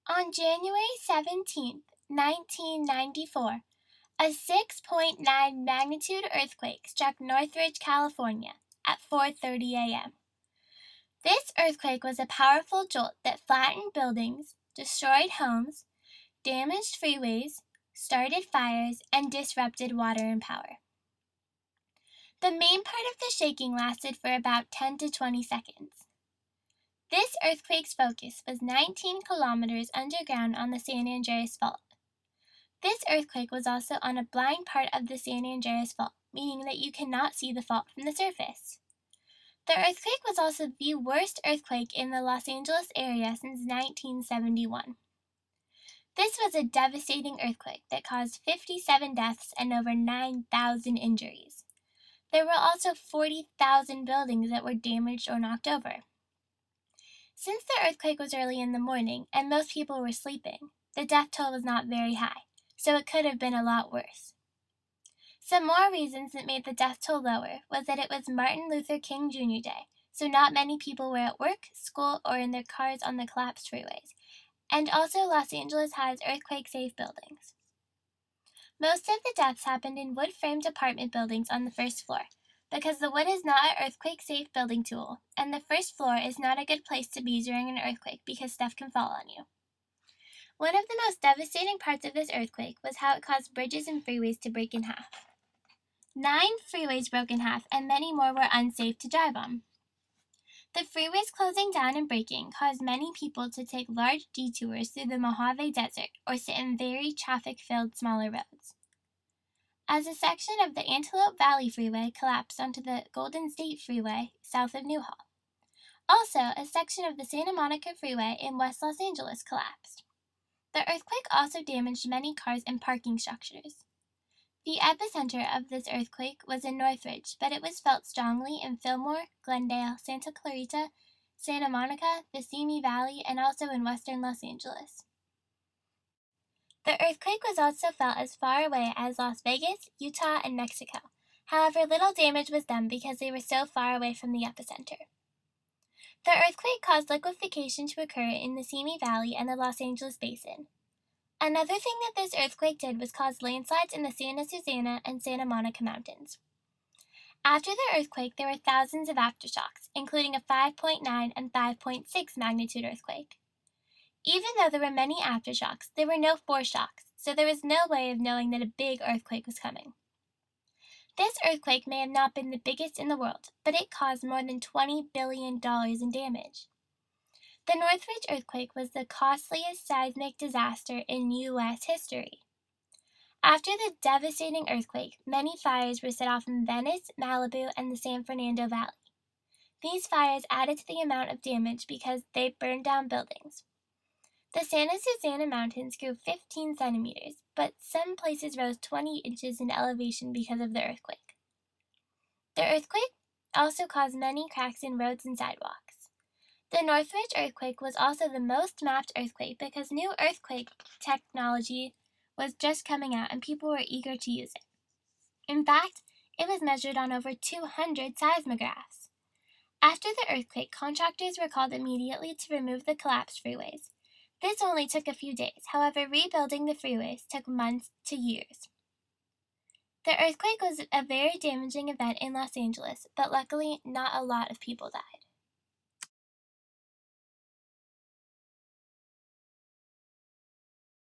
On January 17, 1994, a 6.9 magnitude earthquake struck Northridge, California at 4:30 a.m. This earthquake was a powerful jolt that flattened buildings, destroyed homes, damaged freeways, started fires, and disrupted water and power. The main part of the shaking lasted for about 10 to 20 seconds. This earthquake's focus was 19 kilometers underground on the San Andreas Fault. This earthquake was also on a blind part of the San Andreas Fault, meaning that you cannot see the fault from the surface. The earthquake was also the worst earthquake in the Los Angeles area since 1971. This was a devastating earthquake that caused 57 deaths and over 9,000 injuries. There were also 40,000 buildings that were damaged or knocked over. Since the earthquake was early in the morning and most people were sleeping, the death toll was not very high, so it could have been a lot worse. Some more reasons that made the death toll lower was that it was Martin Luther King Jr. Day, so not many people were at work, school, or in their cars on the collapsed freeways, and also Los Angeles has earthquake-safe buildings. Most of the deaths happened in wood-framed apartment buildings on the first floor, because the wood is not an earthquake-safe building tool, and the first floor is not a good place to be during an earthquake because stuff can fall on you. One of the most devastating parts of this earthquake was how it caused bridges and freeways to break in half. 9 freeways broke in half, and many more were unsafe to drive on. The freeways closing down and breaking caused many people to take large detours through the Mojave Desert or sit in very traffic-filled smaller roads. As a section of the Antelope Valley Freeway collapsed onto the Golden State Freeway south of Newhall. Also, a section of the Santa Monica Freeway in West Los Angeles collapsed. The earthquake also damaged many cars and parking structures. The epicenter of this earthquake was in Northridge, but it was felt strongly in Fillmore, Glendale, Santa Clarita, Santa Monica, the Simi Valley, and also in western Los Angeles. The earthquake was also felt as far away as Las Vegas, Utah, and Mexico. However, little damage was done because they were so far away from the epicenter. The earthquake caused liquefaction to occur in the Simi Valley and the Los Angeles Basin. Another thing that this earthquake did was cause landslides in the Santa Susana and Santa Monica Mountains. After the earthquake, there were thousands of aftershocks, including a 5.9 and 5.6 magnitude earthquake. Even though there were many aftershocks, there were no foreshocks, so there was no way of knowing that a big earthquake was coming. This earthquake may have not been the biggest in the world, but it caused more than $20 billion in damage. The Northridge earthquake was the costliest seismic disaster in U.S. history. After the devastating earthquake, many fires were set off in Venice, Malibu, and the San Fernando Valley. These fires added to the amount of damage because they burned down buildings. The Santa Susana Mountains grew 15 centimeters, but some places rose 20 inches in elevation because of the earthquake. The earthquake also caused many cracks in roads and sidewalks. The Northridge earthquake was also the most mapped earthquake because new earthquake technology was just coming out and people were eager to use it. In fact, it was measured on over 200 seismographs. After the earthquake, contractors were called immediately to remove the collapsed freeways. This only took a few days, however, rebuilding the freeways took months to years. The earthquake was a very damaging event in Los Angeles, but luckily not a lot of people died.